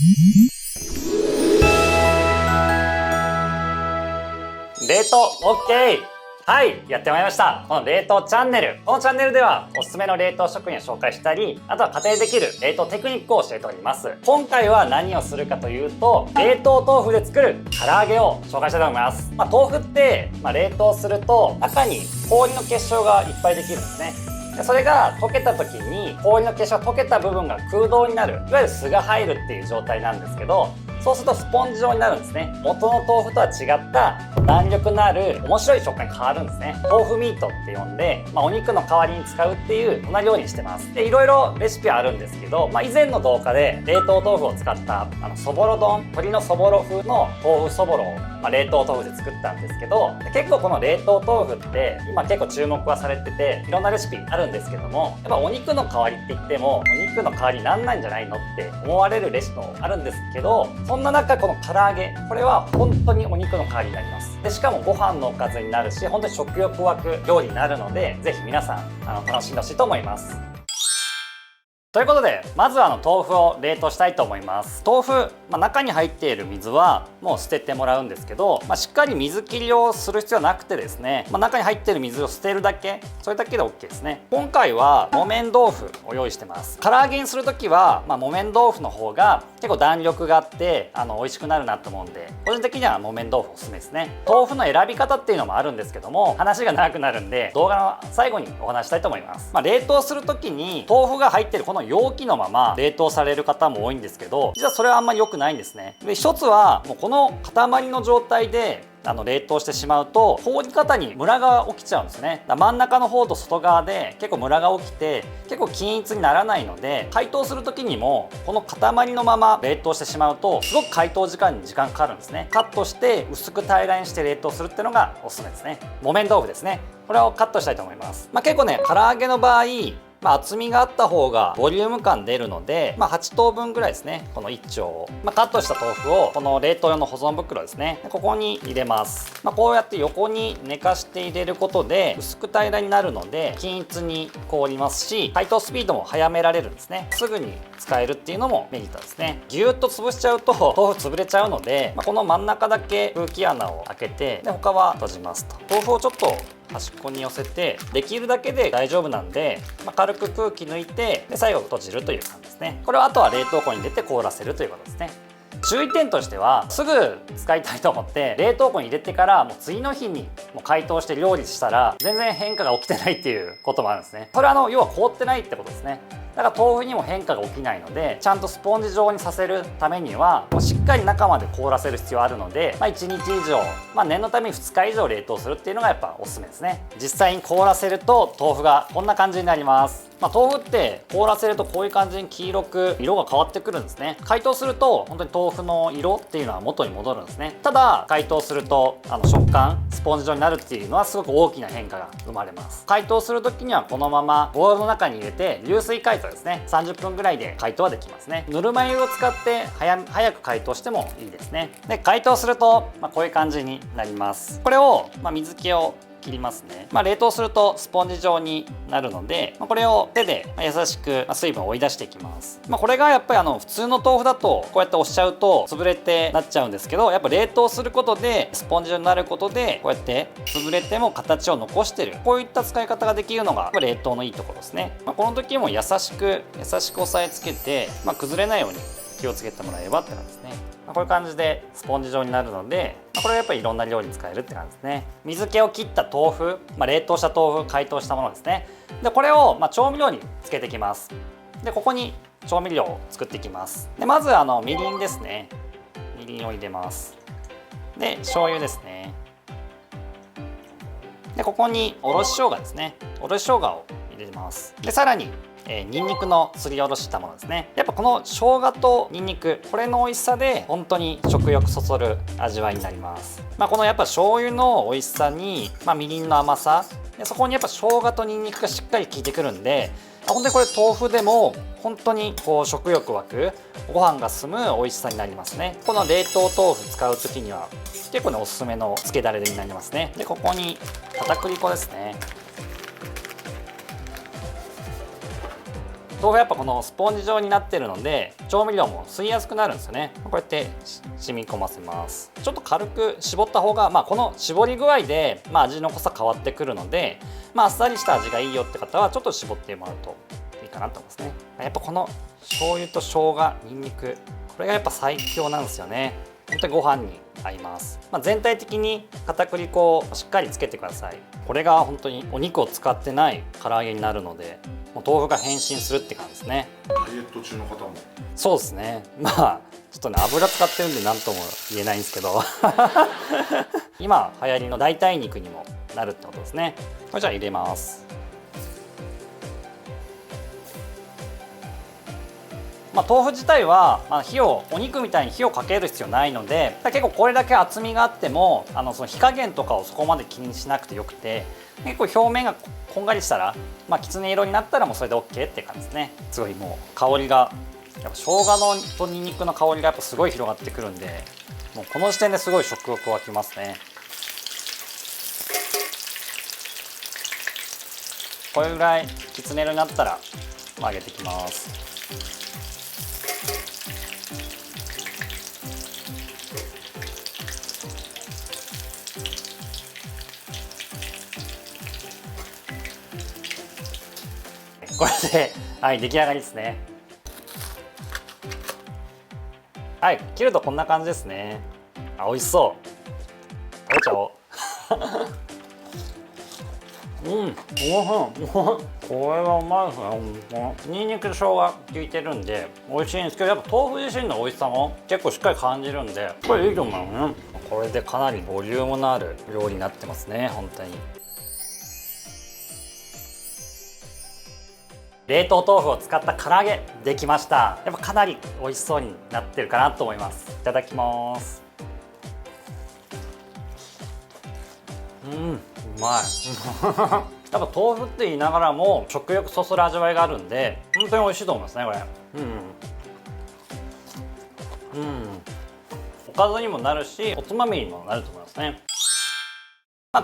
冷凍 OK。 はい、やってまいりました。この冷凍チャンネル。このチャンネルではおすすめの冷凍食品を紹介したり、あとは家庭でできる冷凍テクニックを教えております。今回は何をするかというと、冷凍豆腐で作る唐揚げを紹介したいと思います。豆腐って、冷凍すると中に氷の結晶がいっぱいできるんですね。でそれが溶けた時に氷の結晶が溶けた部分が空洞になる、いわゆる巣が入るっていう状態なんですけど、そうするとスポンジ状になるんですね。元の豆腐とは違った弾力のある面白い食感に変わるんですね。豆腐ミートって呼んで、お肉の代わりに使うっていうそんな料理にしてます。でいろいろレシピはあるんですけど、以前の動画で冷凍豆腐を使ったそぼろ丼、鶏のそぼろ風の豆腐そぼろを、冷凍豆腐で作ったんですけど、結構この冷凍豆腐って今結構注目はされてて、いろんなレシピあるんですけども、やっぱお肉の代わりって言ってもお肉の代わりになんないんじゃないのって思われるレシピもあるんですけど、そんな中この唐揚げ、これは本当にお肉の代わりになります。でしかもご飯のおかずになるし、本当に食欲湧く料理になるので、ぜひ皆さん楽しんでほしいと思います。ということで、まずは豆腐を冷凍したいと思います。豆腐、中に入っている水はもう捨ててもらうんですけど、しっかり水切りをする必要はなくてですね、中に入っている水を捨てるだけ、それだけで OK ですね。今回は木綿豆腐を用意してます。唐揚げにする時は、木綿豆腐の方が結構弾力があって美味しくなるなと思うんで、個人的には木綿豆腐おすすめですね。豆腐の選び方っていうのもあるんですけども、話が長くなるんで動画の最後にお話したいと思います。冷凍する時に豆腐が入っているこの容器のまま冷凍される方も多いんですけど、実はそれはあんまり良くないんですね。で一つはもうこの塊の状態で冷凍してしまうと、凍り方にムラが起きちゃうんですね。真ん中の方と外側で結構ムラが起きて結構均一にならないので、解凍する時にもこの塊のまま冷凍してしまうとすごく解凍時間に時間かかるんですね。カットして薄く平らにして冷凍するっていうのがおすすめですね。木綿豆腐ですね、これをカットしたいと思います。結構ね、唐揚げの場合厚みがあった方がボリューム感出るので、8等分ぐらいですね。この1丁を、カットした豆腐をこの冷凍用の保存袋ですね、ここに入れます。こうやって横に寝かして入れることで薄く平らになるので均一に凍りますし、解凍スピードも速められるんですね。すぐに使えるっていうのもメリットですね。ぎゅーっと潰しちゃうと豆腐潰れちゃうので、この真ん中だけ空気穴を開けて、で他は閉じますと。豆腐をちょっと端っこに寄せて、できるだけで大丈夫なんで、軽く空気抜いて、で最後閉じるという感じですね。これはあとは冷凍庫に入れて凍らせるということですね。注意点としては、すぐ使いたいと思って冷凍庫に入れてからもう次の日にもう解凍して料理したら全然変化が起きてないっていうこともあるんですね。それは要は凍ってないってことですね。だから豆腐にも変化が起きないので、ちゃんとスポンジ状にさせるためにはもうしっかり中まで凍らせる必要あるので、1日以上、念のために2日以上冷凍するっていうのがやっぱおすすめですね。実際に凍らせると豆腐がこんな感じになります。豆腐って凍らせるとこういう感じに黄色く色が変わってくるんですね。解凍すると本当に豆腐の色っていうのは元に戻るんですね。ただ解凍すると食感スポンジ状になるっていうのはすごく大きな変化が生まれます。解凍する時にはこのままボウルの中に入れて流水解凍ですね、30分ぐらいで解凍はできますね。ぬるま湯を使って早く解凍してもいいですね。で解凍すると、こういう感じになります。これを、水気を切りますね。冷凍するとスポンジ状になるので、これを手で優しく水分を追い出していきます。これがやっぱり普通の豆腐だとこうやって押しちゃうと潰れてなっちゃうんですけど、やっぱ冷凍することでスポンジ状になることでこうやって潰れても形を残してる、こういった使い方ができるのが冷凍のいいところですね。この時も優しく押さえつけて、崩れないように気をつけてもらえればって感じですね。こういう感じでスポンジ状になるので、これはやっぱりいろんな料理に使えるって感じですね。水気を切った豆腐、冷凍した豆腐、解凍したものですね。でこれを調味料につけていきます。でここに調味料を作っていきます。でまずみりんですね。みりんを入れます。で醤油ですね。でここにおろし生姜ですね。おろし生姜を入れます。でさらにニンニクのすりおろしたものですね。やっぱこの生姜とニンニク、これの美味しさで本当に食欲そそる味わいになります。このやっぱ醤油の美味しさに、みりんの甘さで、そこにやっぱ生姜とニンニクがしっかり効いてくるんで、本当にこれ豆腐でも本当にこう食欲湧く、ご飯が進む美味しさになりますね。この冷凍豆腐使う時には結構ねおすすめのつけだれになりますね。でここに片栗粉ですね。豆腐やっぱこのスポンジ状になってるので調味料も吸いやすくなるんですよね。こうやって染み込ませます。ちょっと軽く絞った方が、この絞り具合で、味の濃さ変わってくるので、あっさりした味がいいよって方はちょっと絞ってもらうといいかなと思いますね。やっぱこの醤油と生姜、にんにく、これがやっぱ最強なんですよね。本当にご飯に合います。全体的に片栗粉をしっかりつけてください。これが本当にお肉を使ってない唐揚げになるので、もう豆腐が変身するって感じですね。ダイエット中の方も。そうですね。ちょっとね、油使ってるんで何とも言えないんですけど今流行りの代替肉にもなるってことですね。これじゃあ入れます。豆腐自体は、お肉みたいに火をかける必要ないので、結構これだけ厚みがあってもその火加減とかをそこまで気にしなくてよくて、結構表面がこんがりしたら、きつね色になったらもうそれで OK って感じですね。すごいもう香りがやっぱ生姜とにんにくの香りがやっぱすごい広がってくるんで、もうこの時点ですごい食欲湧きますね。これぐらいきつね色になったら揚げていきます。これで、出来上がりですね。切るとこんな感じですね。美味しそう。食べちゃおう。おいしい。これはうまいですね。にんにくと生姜効いてるんで美味しいんですけど、やっぱ豆腐自身の美味しさも結構しっかり感じるんで、これいいと思いますね。これでかなりボリュームのある料理になってますね、本当に。冷凍豆腐を使った唐揚げできました。やっぱかなり美味しそうになってるかなと思います。いただきます。うまい。やっぱ豆腐って言いながらも食欲そそる味わいがあるんで、本当に美味しいと思いますね、これ。おかずにもなるし、おつまみにもなると思いますね。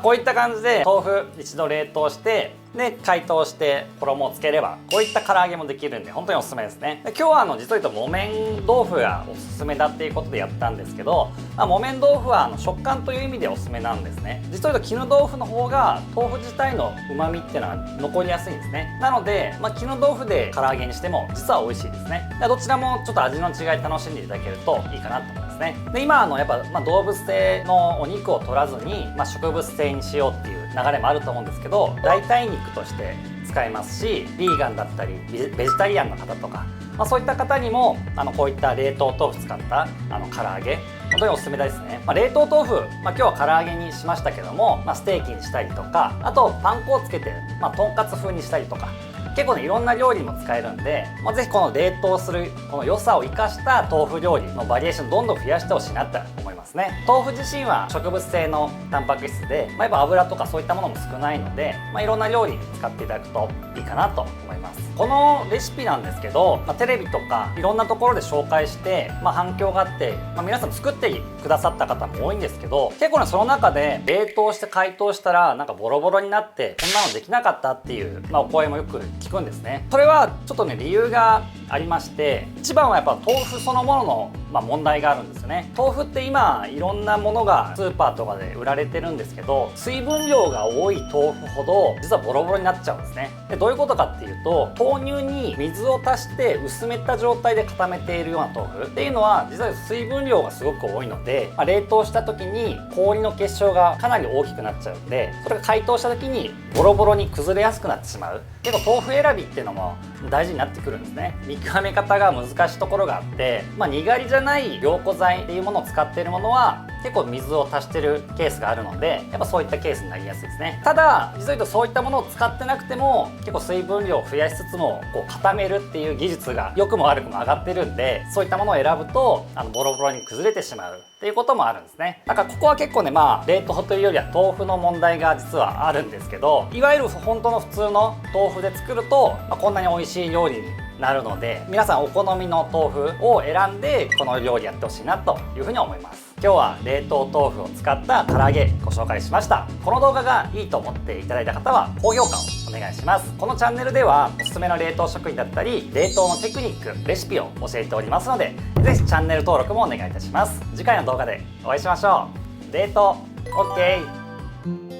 こういった感じで豆腐一度冷凍してで解凍して衣をつければこういった唐揚げもできるんで本当におすすめですね。で今日は実を言うと木綿豆腐がおすすめだっていうことでやったんですけど、木綿豆腐は食感という意味でおすすめなんですね。実を言うと絹豆腐の方が豆腐自体の旨味っていうのは残りやすいんですね。なので、絹豆腐で唐揚げにしても実は美味しいですね。でどちらもちょっと味の違い楽しんでいただけるといいかなと思いますね。で今やっぱ、動物性のお肉を取らずに、植物性にしようっていう流れもあると思うんですけど、代替肉として使えますし、ヴィーガンだったりベジタリアンの方とか、そういった方にもこういった冷凍豆腐使った唐揚げ本当におすすめですね。冷凍豆腐、今日は唐揚げにしましたけども、ステーキにしたりとか、あとパン粉をつけて、とんかつ風にしたりとか、結構ねいろんな料理も使えるんで、ぜひこの冷凍するこの良さを生かした豆腐料理のバリエーションどんどん増やしてほしいなって思いますね。豆腐自身は植物性のタンパク質で、やっぱ油とかそういったものも少ないので、いろんな料理に使っていただくといいかなと思います。このレシピなんですけど、テレビとかいろんなところで紹介して、反響があって、皆さん作ってくださった方も多いんですけど、結構ねその中で冷凍して解凍したらなんかボロボロになってこんなのできなかったっていう、お声もよく聞くんですね。それはちょっとね理由がありまして、一番はやっぱ豆腐そのものの問題があるんですよね。豆腐って今いろんなものがスーパーとかで売られてるんですけど、水分量が多い豆腐ほど実はボロボロになっちゃうんですね。でどういうことかっていうと、豆乳に水を足して薄めた状態で固めているような豆腐っていうのは実は水分量がすごく多いので、冷凍した時に氷の結晶がかなり大きくなっちゃうんで、それが解凍した時にボロボロに崩れやすくなってしまう。結構豆腐選びっていうのも大事になってくるんですね。見極め方が難しいところがあって、にがりじゃない凝固剤っていうものを使っているものは結構水を足してるケースがあるので、やっぱそういったケースになりやすいですね。ただ実を言うとそういったものを使ってなくても結構水分量を増やしつつも固めるっていう技術が良くも悪くも上がってるんで、そういったものを選ぶとボロボロに崩れてしまうっていうこともあるんですね。だからここは結構ね冷凍というよりは豆腐の問題が実はあるんですけど、いわゆる本当の普通の豆腐で作ると、こんなに美味しい料理になるので、皆さんお好みの豆腐を選んでこの料理やってほしいなというふうに思います。今日は冷凍豆腐を使った唐揚げご紹介しました。この動画がいいと思っていただいた方は高評価をお願いします。このチャンネルではおすすめの冷凍食品だったり冷凍のテクニック、レシピを教えておりますので、ぜひチャンネル登録もお願いいたします。次回の動画でお会いしましょう。冷凍 OK。